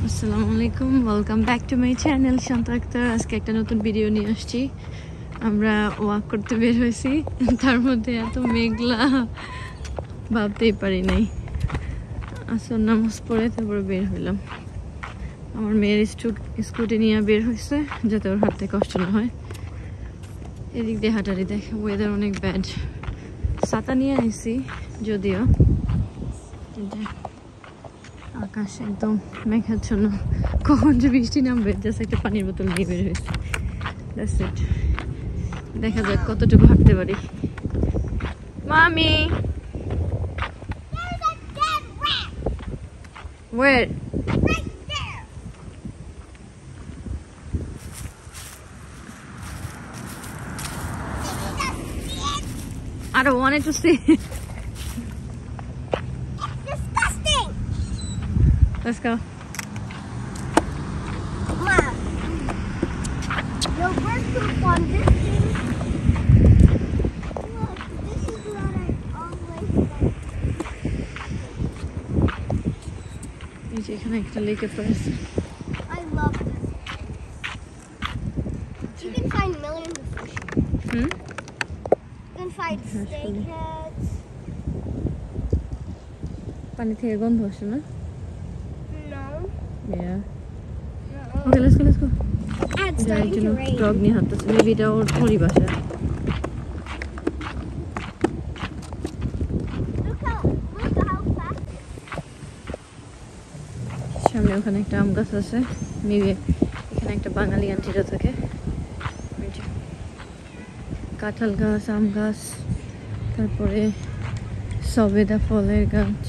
আসসালামু আলাইকুম, welcome back to my channel Shanta Akter. আজকে একটা নতুন ভিডিও নিয়ে আসছি। আমরা ওয়াক করতে বের হয়েছি, তার মধ্যে এত মেঘলা ভাবতেই পারি নাই। আসর নামাজ পড়ে তারপরে বের হইলাম। আমার মেয়ের স্কুটি নিয়ে বের হয়েছে যাতে ওর হাতে কষ্ট না হয়। এদিক দিয়ে হাঁটারি দেখে ওয়েদার অনেক ব্যাড। ছাতা নিয়ে আইছি যদিও, আকাশ একদম মেঘাচ্ছন্ন। কখন যে বৃষ্টি নামবে জাস্ট একটা পানির বোতল নিয়ে বের হয়েছে। That's it. দেখা যাক কতটুকু হাঁটতে পারি। মামি, where? Right there. I don't want it to see. Let's go. Mom, your work group on this thing. Look, this is what I always like. এই যে এখানে একটা লেকের পাশে I love this. You can find millions of fish. You can find snakeheads. পানি থেকে গন্ধ আসে না? No. Yeah. Okay, let's go. It's starting to rain. Dog নিয়ে হাঁটতেছে, মেবি এটা ওরই বাসা। Look how fast. সামনে ওখানে একটা আম গাছ আছে, মেবি এখানে একটা বাঙালি আন্টিরা থাকে। কাঁঠাল গাছ, আম গাছ, তারপরে সবেদা ফলের গাছ,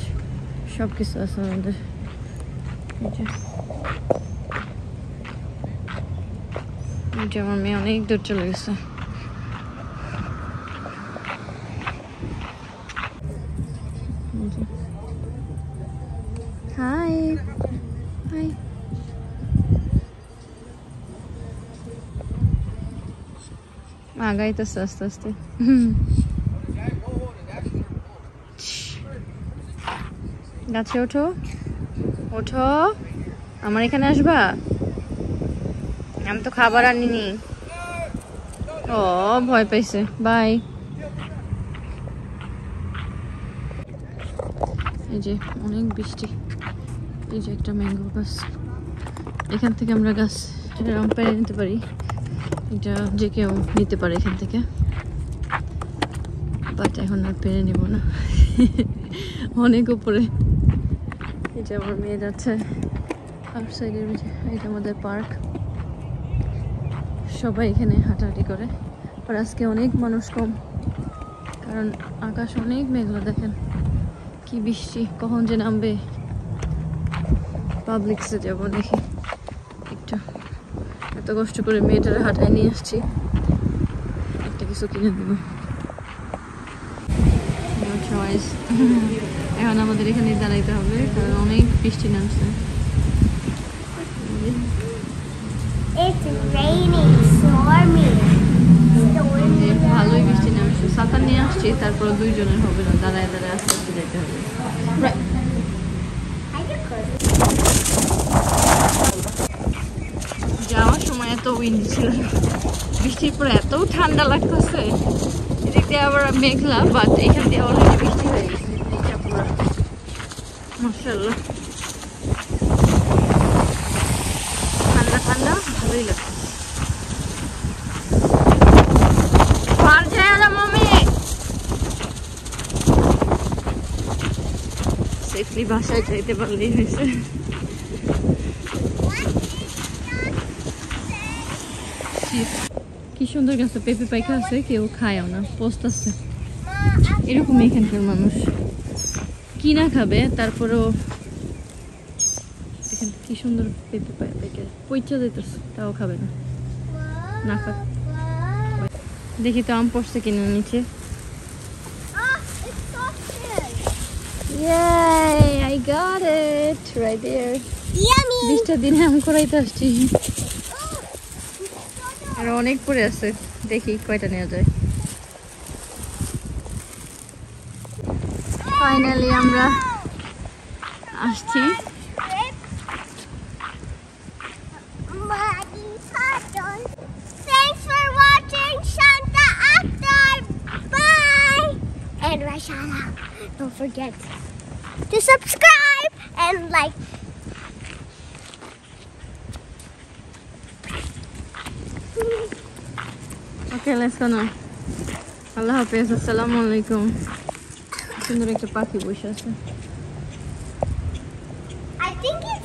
সব কিছু আছে আমাদের। আমার মেয়ে অনেক দূর চলে গেছে। হাই হাই, আগাইতেছে আস্তে আস্তে। গাছে ওঠো ওঠো, আমার এখানে আসবা? আমি তো খাবার আনিনি। ও ভয় পাইছে। বাই। এই যে অনেক বৃষ্টি। এই যে একটা ম্যাঙ্গো গাছ, এখান থেকে আমরা গাছ এরকম পেরে নিতে পারি। এটা যে কেউ নিতে পারে এখান থেকে, বাট এখন আর পেরে নেব না, অনেক উপরে। এই যে আমার মেয়ে যাচ্ছে আউটসাইডের। এটা আমাদের পার্ক, সবাই এখানে হাঁটাহাঁটি করে। আর আজকে অনেক মানুষ কম, কারণ আকাশ অনেক মেঘলা। দেখেন কি বৃষ্টি, কখন যে নামবে। পাবলিক্সে যাবো দেখি একটু। এত কষ্ট করে মেয়েটারে হাঁটায় নিয়ে আসছি, একটা কিছু কিনে দেবো। এখন আমাদের এখানে দাঁড়াইতে হবে কারণ অনেক বৃষ্টি নামছে। It's raining, stormy. ভালোই বৃষ্টি নামছে, ছাতা নিয়ে আসছি, তারপর দুইজনের হবে না, দাঁড়ায় দাঁড়ায় আস্তে আস্তে যেতে হবে। যাওয়ার সময় এত উইন্ড ছিল, বৃষ্টির পরে এত ঠান্ডা লাগতেছে। এদিক দিয়ে আবার মেঘলা, বাট এখান দিয়ে অলরেডি বৃষ্টি হয়ে গেছে। মাশাআল্লাহ, ঠান্ডা ঠান্ডা ভালোই লাগছে। সেফলি বাসায় যাইতে পারলেই হয়েছে। কি সুন্দর গাছে পেঁপে পাইকা আছে, কেউ খায়ও না, পোস্ত আছে। এরকম এখানকার মানুষ কিনা খাবে, তারপরেও এখান কি সুন্দর পেঁপে পাইকা পইচা যাইতেছে, তাও খাবে না। না খা, দেখি তো আম পড়ছে কিনা নিচে। Yay! I got it right there. Yummy! বৃষ্টির দিনে আম কুড়াইতে আসছি। আর অনেক পড়ে আছে, দেখি কয়টা নেওয়া যায়। ফাইনালি আমরা আসছি and Raishala. Don't forget to subscribe and like. Okay, let's go now. আল্লাহ হাফেজ, আসসালামু আলাইকুম। সুন্দর একটা পাখি বসে আছে। I think he's